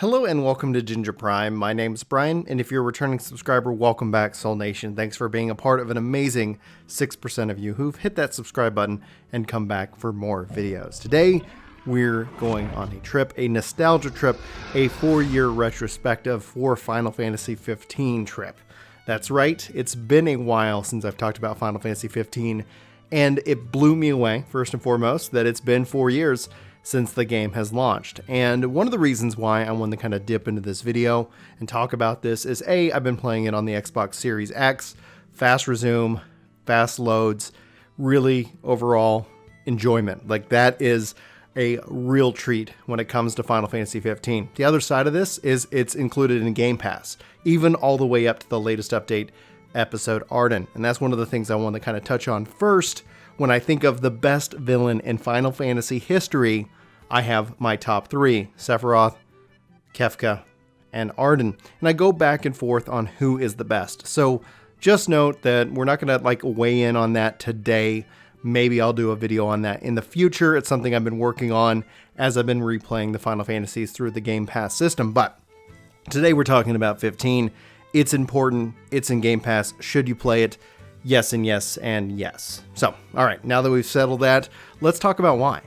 Hello and welcome to Ginger Prime. My name's Brian, and if you're a returning subscriber, welcome back, Soul Nation. Thanks for being a part of an amazing 6% of you who've hit that subscribe button and come back for more videos. Today, we're going on a trip, a nostalgia trip, a 4-year retrospective for Final Fantasy XV trip. That's right, it's been a while since I've talked about Final Fantasy XV, and it blew me away, first and foremost, that it's been 4 years since the game has launched. And one of the reasons why I wanted to kind of dip into this video and talk about this is A, I've been playing it on the Xbox Series X, fast resume, fast loads, really overall enjoyment. Like that is a real treat when it comes to Final Fantasy XV. The other side of this is it's included in Game Pass, even all the way up to the latest update, episode Arden. And that's one of the things I want to kind of touch on first. When I think of the best villain in Final Fantasy history, I have my top 3, Sephiroth, Kefka, and Arden. And I go back and forth on who is the best. So just note that we're not going to weigh in on that today. Maybe I'll do a video on that in the future. It's something I've been working on as I've been replaying the Final Fantasies through the Game Pass system. But today we're talking about 15. It's important. It's in Game Pass. Should you play it? Yes and yes and yes. So, all right, now that we've settled that, let's talk about why.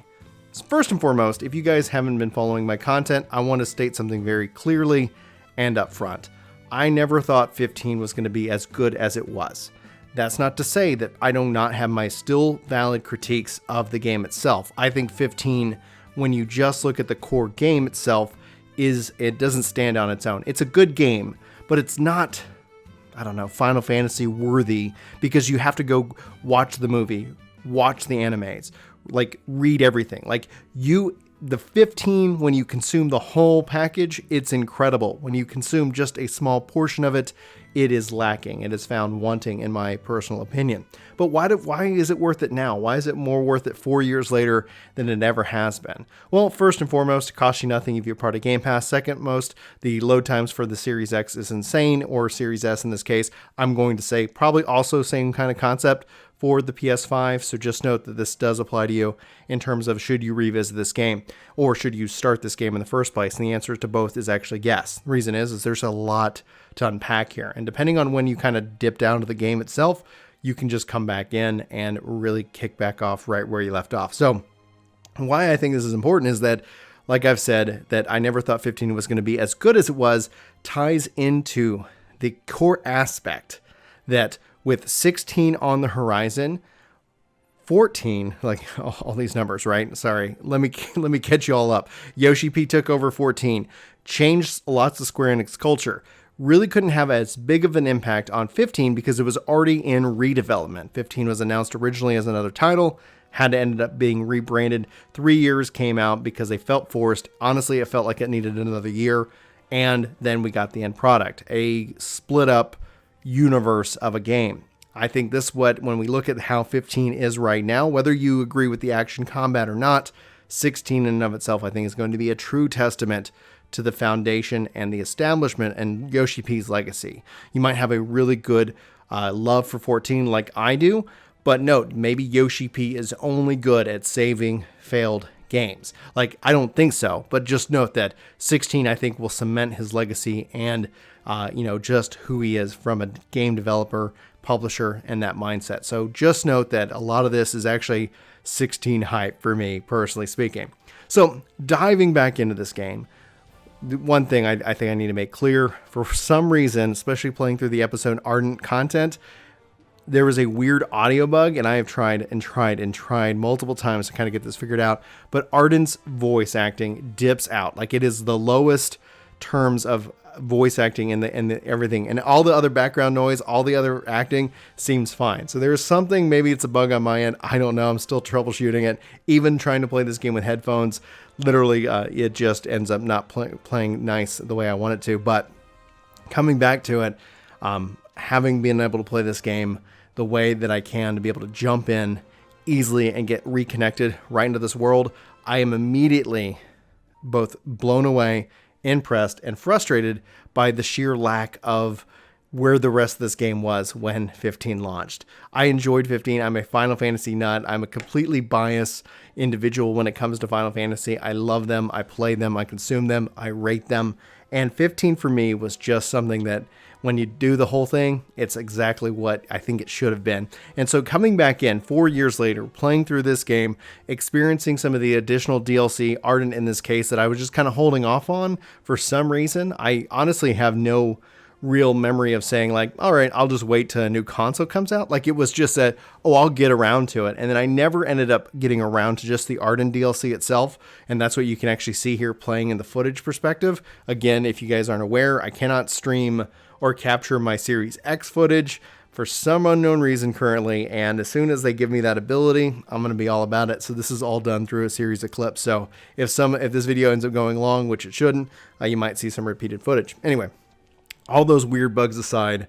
So first and foremost, if you guys haven't been following my content, I want to state something very clearly and up front. I never thought 15 was going to be as good as it was. That's not to say that I do not have my still valid critiques of the game itself. I think 15, when you just look at the core game itself, it doesn't stand on its own. It's a good game, but it's not, I don't know, Final Fantasy worthy, because you have to go watch the movie, watch the animes, read everything. The 15, when you consume the whole package, it's incredible. When you consume just a small portion of it, it is lacking. It is found wanting, in my personal opinion. But why is it worth it now? Why is it more worth it 4 years later than it ever has been? Well, first and foremost, it costs you nothing if you're part of Game Pass. Second most, the load times for the Series X is insane, or Series S in this case. I'm going to say probably also same kind of concept for the PS5, so just note that this does apply to you in terms of should you revisit this game, or should you start this game in the first place? And the answer to both is actually yes. The reason is there's a lot to unpack here, and depending on when you kind of dip down to the game itself, you can just come back in and really kick back off right where you left off. So why I think this is important is that, like I've said, that I never thought 15 was going to be as good as it was, ties into the core aspect that with 16 on the horizon, 14, all these numbers, right? Sorry, let me catch you all up. Yoshi P took over 14, changed lots of Square Enix culture. Really couldn't have as big of an impact on 15 because it was already in redevelopment. 15 was announced originally as another title, had to end up being rebranded. 3 years came out because they felt forced. Honestly, it felt like it needed another year. And then we got the end product, a split up universe of a game. I think when we look at how 15 is right now, whether you agree with the action combat or not, 16 in and of itself, I think, is going to be a true testament to the foundation and the establishment and Yoshi P's legacy. You might have a really good love for 14 like I do, but note, maybe Yoshi P is only good at saving failed games. I don't think so, but just note that 16, I think, will cement his legacy and just who he is from a game developer, publisher, and that mindset. So just note that a lot of this is actually 16 hype for me, personally speaking. So diving back into this game, one thing I think I need to make clear, for some reason, especially playing through the episode Ardent content, there was a weird audio bug, and I have tried multiple times to kind of get this figured out, but Ardent's voice acting dips out. It is the lowest terms of voice acting and everything, and all the other background noise, all the other acting seems fine. So there's something, maybe it's a bug on my end, I don't know. I'm still troubleshooting it. Even trying to play this game with headphones, literally it just ends up not playing nice the way I want it to. But coming back to it, having been able to play this game the way that I can, to be able to jump in easily and get reconnected right into this world, I am immediately both blown away, impressed, and frustrated by the sheer lack of where the rest of this game was when 15 launched. I enjoyed 15. I'm a Final Fantasy nut. I'm a completely biased individual when it comes to Final Fantasy. I love them. I play them. I consume them. I rate them. And 15 for me was just something that when you do the whole thing, it's exactly what I think it should have been. And so coming back in 4 years later, playing through this game, experiencing some of the additional DLC, Ardent in this case, that I was just kind of holding off on for some reason. I honestly have no real memory of saying like, all right, I'll just wait till a new console comes out. Like, it was just that, oh, I'll get around to it. And then I never ended up getting around to just the Ardent DLC itself. And that's what you can actually see here playing in the footage perspective. Again, if you guys aren't aware, I cannot stream or capture my Series X footage for some unknown reason currently. And as soon as they give me that ability, I'm going to be all about it. So this is all done through a series of clips. So if this video ends up going long, which it shouldn't, you might see some repeated footage. Anyway, all those weird bugs aside,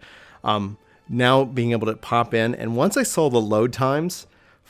now being able to pop in, and once I saw the load times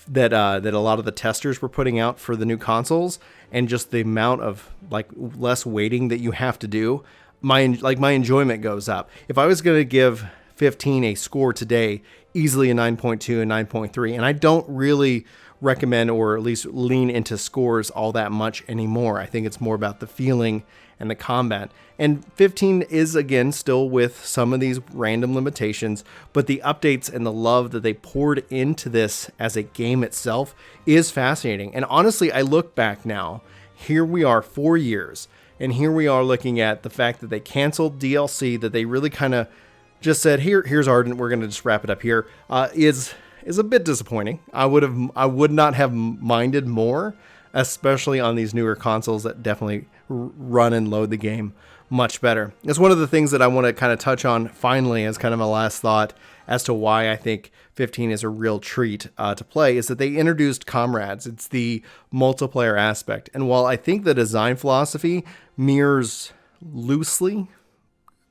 that a lot of the testers were putting out for the new consoles, and just the amount of like less waiting that you have to do, my enjoyment goes up. If I was going to give 15 a score today, easily a 9.2 and 9.3, and I don't really recommend or at least lean into scores all that much anymore. I think it's more about the feeling and the combat. And 15 is, again, still with some of these random limitations, but the updates and the love that they poured into this as a game itself is fascinating. And honestly, I look back now, here we are 4 years, and here we are looking at the fact that they canceled DLC, that they really kind of just said, here's Ardent, we're going to just wrap it up here, is a bit disappointing. I would not have minded more, especially on these newer consoles that definitely run and load the game much better. It's one of the things that I want to kind of touch on finally as kind of a last thought as to why I think 15 is a real treat to play, is that they introduced comrades. It's the multiplayer aspect. And while I think the design philosophy mirrors loosely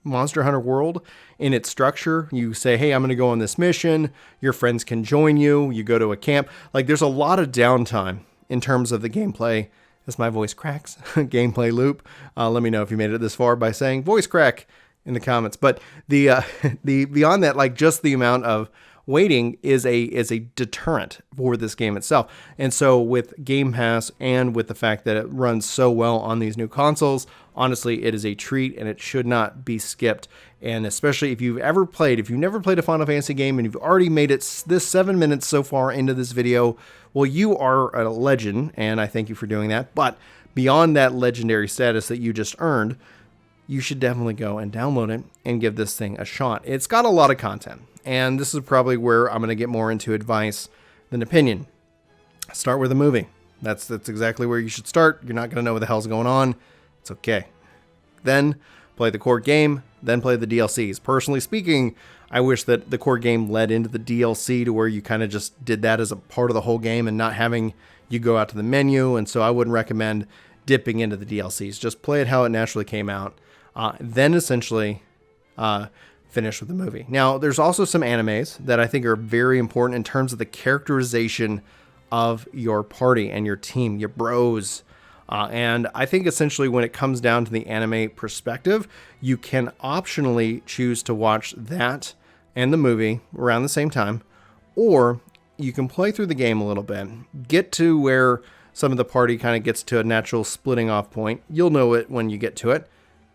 Monster Hunter World in its structure, you say, hey, I'm going to go on this mission, your friends can join you, you go to a camp. Like, there's a lot of downtime in terms of the gameplay. As my voice cracks, gameplay loop. Let me know if you made it this far by saying voice crack in the comments. But the beyond that, like, just the amount of waiting is a deterrent for this game itself. And so with Game Pass and with the fact that it runs so well on these new consoles, honestly, it is a treat and it should not be skipped. And especially if you've never played a Final Fantasy game and you've already made it this 7 minutes so far into this video, well, you are a legend, and I thank you for doing that. But beyond that legendary status that you just earned, you should definitely go and download it and give this thing a shot. It's got a lot of content, and this is probably where I'm going to get more into advice than opinion. Start with a movie. That's exactly where you should start. You're not going to know what the hell's going on. It's okay. Then play the core game, then play the DLCs. Personally speaking, I wish that the core game led into the DLC to where you kind of just did that as a part of the whole game and not having you go out to the menu. And so I wouldn't recommend dipping into the DLCs. Just play it how it naturally came out. Then essentially finish with the movie. Now, there's also some animes that I think are very important in terms of the characterization of your party and your team, your bros. And I think essentially when it comes down to the anime perspective, you can optionally choose to watch that and the movie around the same time, or you can play through the game a little bit, get to where some of the party kind of gets to a natural splitting off point. You'll know it when you get to it.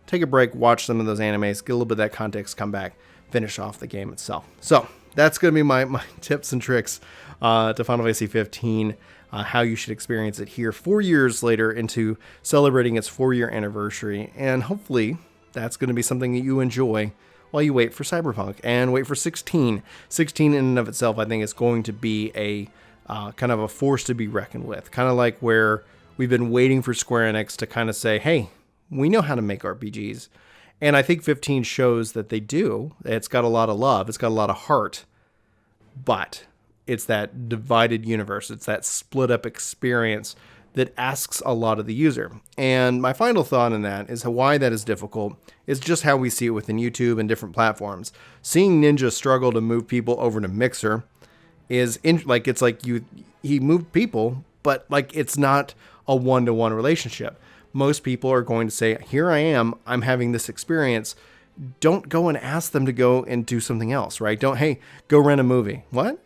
Take a break, watch some of those animes, get a little bit of that context, come back, finish off the game itself. So that's going to be my tips and tricks to Final Fantasy 15. How you should experience it here 4 years later into celebrating its 4-year anniversary. And hopefully that's going to be something that you enjoy while you wait for Cyberpunk and wait for 16. 16 in and of itself, I think, is going to be a kind of a force to be reckoned with. Kind of like where we've been waiting for Square Enix to kind of say, hey, we know how to make RPGs. And I think 15 shows that they do. It's got a lot of love. It's got a lot of heart. But it's that divided universe. It's that split up experience that asks a lot of the user. And my final thought on that is why that is difficult is just how we see it within YouTube and different platforms. Seeing Ninja struggle to move people over to Mixer is he moved people, but like it's not a one-to-one relationship. Most people are going to say, here I am, I'm having this experience. don't go and ask them to go and do something else, right? Don't, hey, go rent a movie. What?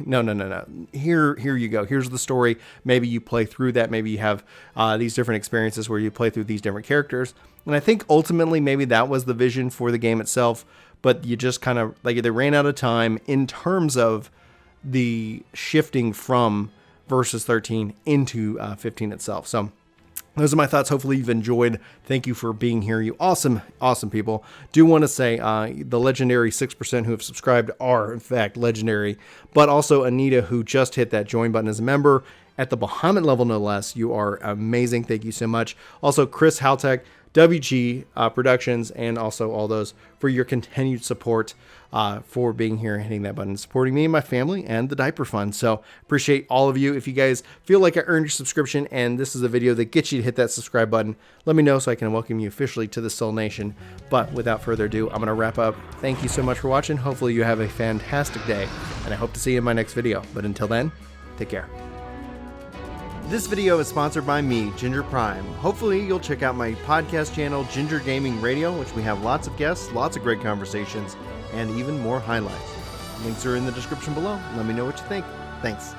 No. Here you go. Here's the story. Maybe you play through that. Maybe you have these different experiences where you play through these different characters. And I think ultimately maybe that was the vision for the game itself, but you just kind of, like, they ran out of time in terms of the shifting from Versus 13 into 15 itself. So those are my thoughts. Hopefully you've enjoyed. Thank you for being here, you awesome people. Do want to say the legendary 6% who have subscribed are, in fact, legendary. But also Anita, who just hit that join button as a member at the Bahamut level, no less. You are amazing. Thank you so much. Also, Chris Haltech, WG Productions, and also all those for your continued support, for being here, hitting that button, supporting me and my family and the Diaper Fund. So appreciate all of you. If you guys feel like I earned your subscription and this is a video that gets you to hit that subscribe button, let me know so I can welcome you officially to the Soul Nation. But without further ado, I'm going to wrap up. Thank you so much for watching. Hopefully you have a fantastic day, and I hope to see you in my next video. But until then, take care. This video is sponsored by me, Ginger Prime. Hopefully you'll check out my podcast channel, Ginger Gaming Radio, which we have lots of guests, lots of great conversations, and even more highlights. Links are in the description below. Let me know what you think. Thanks.